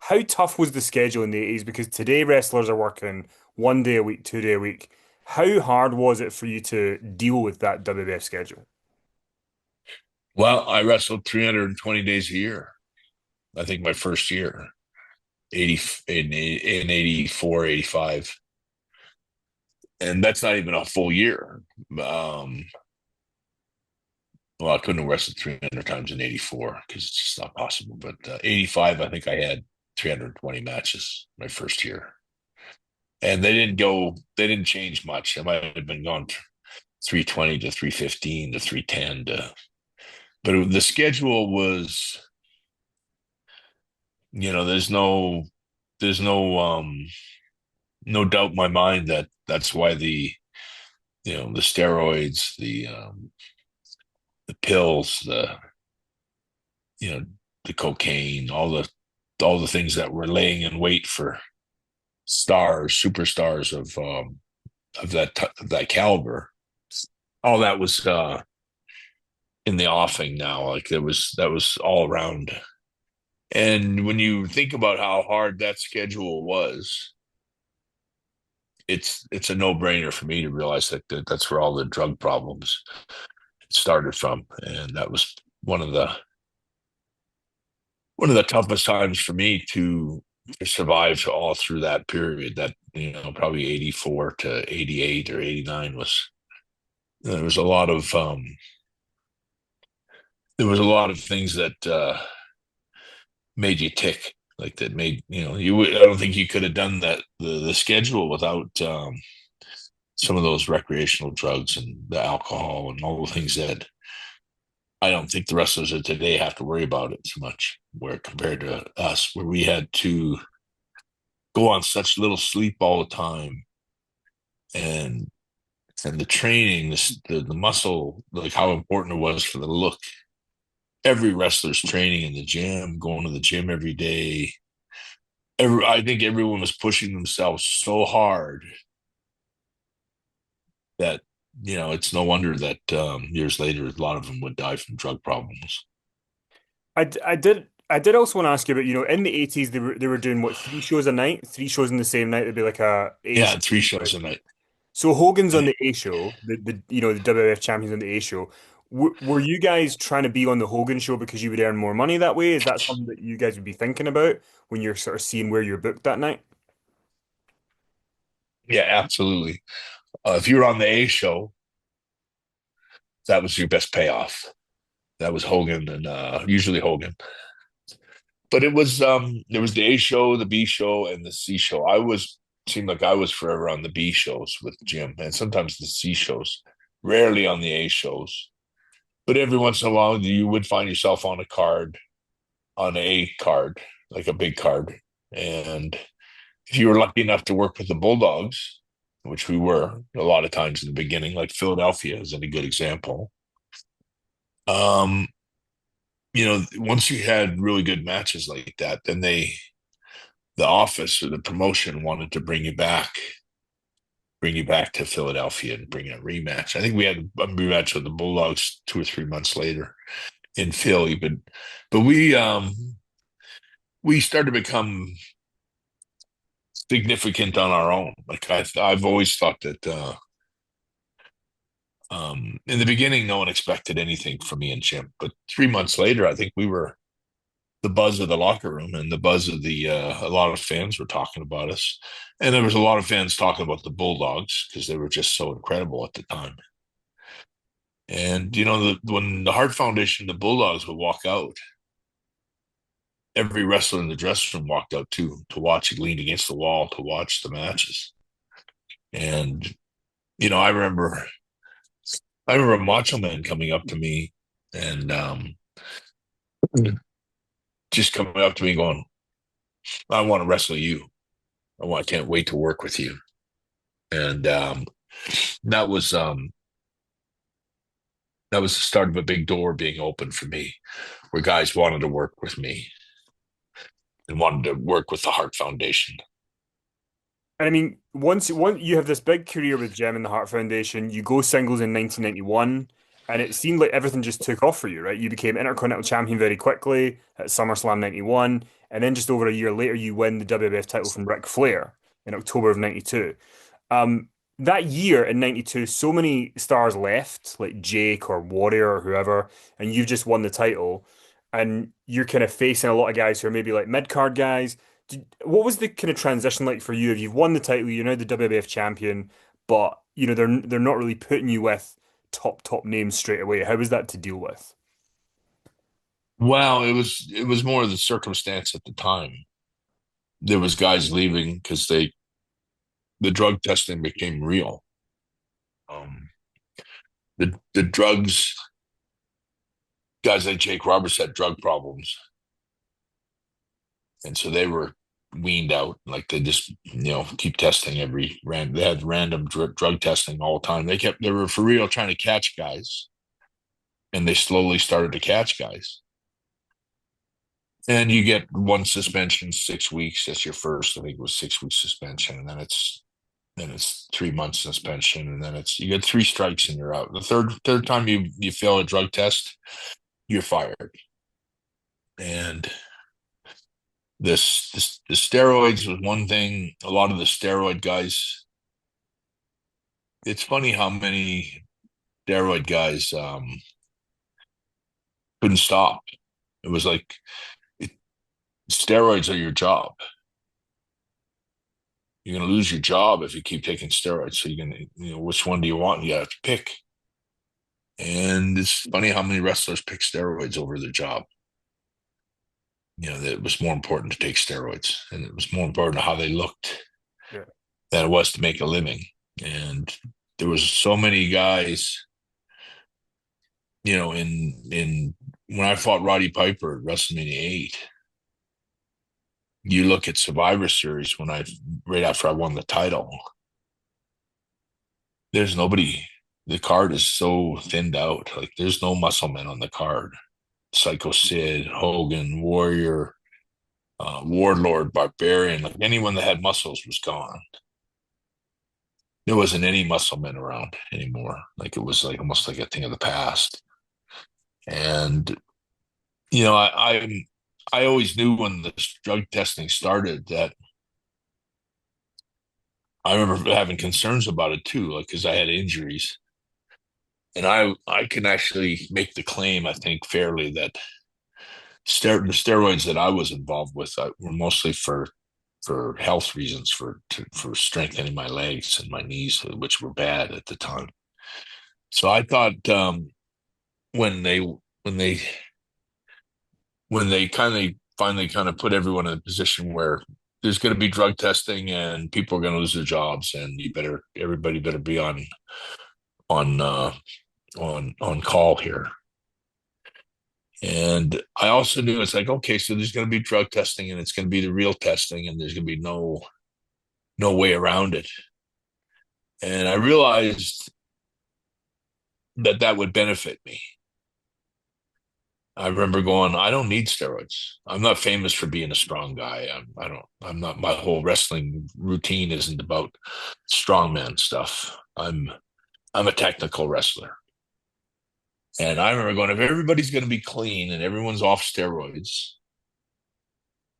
how tough was the schedule in the 80s? Because today wrestlers are working 1 day a week, 2 day a week. How hard was it for you to deal with that WWF schedule? Well, I wrestled 320 days a year. I think my first year, 80 in 84, 85. And that's not even a full year. Um, well, I couldn't have wrestled 300 times in 84 because it's just not possible. But 85, I think I had 320 matches my first year. And they didn't change much. I might have been gone 320 to 315 to 310 to, but the schedule was, there's no doubt in my mind that that's why the steroids, the pills, you know, the cocaine, all the things that were laying in wait for superstars of that caliber. All that was in the offing now. Like that was all around. And when you think about how hard that schedule was, it's a no brainer for me to realize that that's where all the drug problems started from, and that was one of the one of the toughest times for me to survive all through that period. That probably 84 to 88 or 89 was there was a lot of there was a lot of things that made you tick, like that made I don't think you could have done the schedule without some of those recreational drugs and the alcohol and all the things that I don't think the wrestlers of today have to worry about it so much, where compared to us, where we had to go on such little sleep all the time, and the training, the muscle, like how important it was for the look. Every wrestler's training in the gym, going to the gym every day. I think everyone was pushing themselves so hard that it's no wonder that years later a lot of them would die from drug problems. I did also want to ask you about, in the 80s they were doing what, 3 shows a night, 3 shows in the same night. It'd be like a A Yeah, show. 3 shows a night. So Hogan's on the A show, the WWF champions on the A show. Were you guys trying to be on the Hogan show because you would earn more money that way? Is that something that you guys would be thinking about when you're sort of seeing where you're booked that night? Yeah, absolutely. If you were on the A show, that was your best payoff. That was Hogan and usually Hogan. But it was there was the A show, the B show, and the C show. I was seemed like I was forever on the B shows with Jim, and sometimes the C shows. Rarely on the A shows, but every once in a while you would find yourself on a card, on a card, like a big card. And if you were lucky enough to work with the Bulldogs, which we were a lot of times in the beginning, like Philadelphia is a good example. Um, once you had really good matches like that, then the office or the promotion wanted to bring you back to Philadelphia and bring a rematch. I think we had a rematch with the Bulldogs 2 or 3 months later in Philly, but we started to become significant on our own. Like I've always thought that in the beginning, no one expected anything from me and Jim, but 3 months later, I think we were the buzz of the locker room and the buzz of the a lot of fans were talking about us, and there was a lot of fans talking about the Bulldogs because they were just so incredible at the time. And when the Hart Foundation, the Bulldogs would walk out, every wrestler in the dressing room walked out too to watch it, leaned against the wall to watch the matches. And I remember Macho Man coming up to me and just coming up to me going, "I want to wrestle you. I can't wait to work with you." And that was um, that was the start of a big door being open for me, where guys wanted to work with me and wanted to work with the Hart Foundation. And I mean, once you have this big career with Jim and the Hart Foundation, you go singles in 1991. And it seemed like everything just took off for you, right? You became Intercontinental Champion very quickly at SummerSlam 91, and then just over a year later, you win the WWF title from Ric Flair in October of 92. Um, that year in 92, so many stars left, like Jake or Warrior or whoever, and you've just won the title, and you're kind of facing a lot of guys who are maybe like mid-card guys. What was the kind of transition like for you? If you've won the title, you're now the WWF champion, but they're not really putting you with top names straight away. How was that to deal with? Well, it was more of the circumstance at the time. There was guys leaving because the drug testing became real. Um, the drugs, guys like Jake Roberts had drug problems, and so they were weaned out. Like they just keep testing they had random drug testing all the time. They were for real trying to catch guys, and they slowly started to catch guys. And you get one suspension, 6 weeks. That's your first. I think it was 6 week suspension, and then it's 3 months suspension, and then it's you get three strikes and you're out. The third time you fail a drug test, you're fired. And the steroids was one thing. A lot of the steroid guys. It's funny how many steroid guys couldn't stop. It was like it, steroids are your job. You're going to lose your job if you keep taking steroids. So you're going to, which one do you want? You have to pick. And it's funny how many wrestlers pick steroids over their job. That it was more important to take steroids, and it was more important how they looked Yeah. than it was to make a living. And there was so many guys, in when I fought Roddy Piper at WrestleMania 8. You look at Survivor Series right after I won the title. There's nobody. The card is so thinned out. Like there's no muscle men on the card. Psycho Sid, Hogan, Warrior, Warlord, Barbarian, like anyone that had muscles was gone. There wasn't any muscle men around anymore. Like it was like almost like a thing of the past. And I always knew when the drug testing started that I remember having concerns about it too, like because I had injuries. And I can actually make the claim, I think, fairly that the steroids that I was involved with were mostly for health reasons, for strengthening my legs and my knees, which were bad at the time. So I thought when they when they when they finally kind of put everyone in a position where there's going to be drug testing and people are going to lose their jobs, and everybody better be on uh, on call here. And I also knew it's like, okay, so there's going to be drug testing and it's going to be the real testing, and there's going to be no way around it. And I realized that would benefit me. I remember going, I don't need steroids. I'm not famous for being a strong guy. I'm not, my whole wrestling routine isn't about strongman stuff. I'm a technical wrestler. And I remember going, if everybody's going to be clean and everyone's off steroids,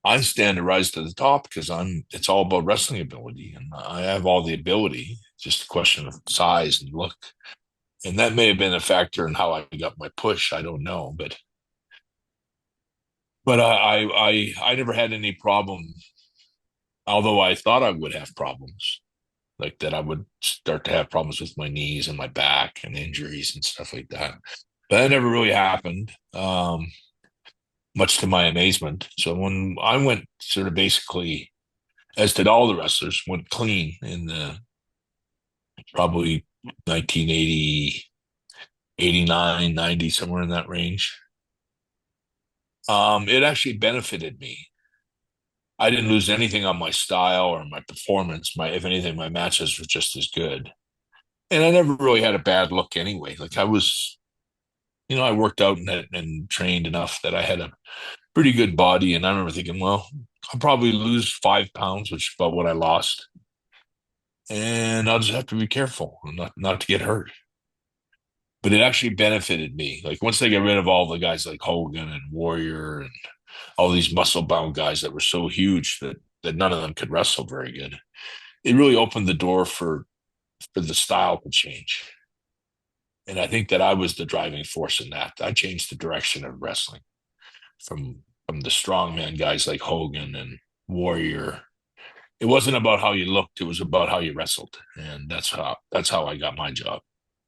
I stand to rise to the top because it's all about wrestling ability. And I have all the ability, it's just a question of size and look. And that may have been a factor in how I got my push. I don't know, but I never had any problem, although I thought I would have problems, like that I would start to have problems with my knees and my back and injuries and stuff like that. But that never really happened, much to my amazement. So when I went sort of basically, as did all the wrestlers, went clean in the probably 1980, 89, 90, somewhere in that range. It actually benefited me. I didn't lose anything on my style or my performance. If anything, my matches were just as good. And I never really had a bad look anyway. Like I was, I worked out and trained enough that I had a pretty good body. And I remember thinking, well, I'll probably lose 5 pounds, which is about what I lost. And I'll just have to be careful not to get hurt. but it actually benefited me. Like once they get rid of all the guys like Hogan and Warrior and all these muscle bound guys that were so huge that none of them could wrestle very good, it really opened the door for the style to change. And I think that I was the driving force in that. I changed the direction of wrestling from the strongman guys like Hogan and Warrior. It wasn't about how you looked; it was about how you wrestled, and that's how I got my job.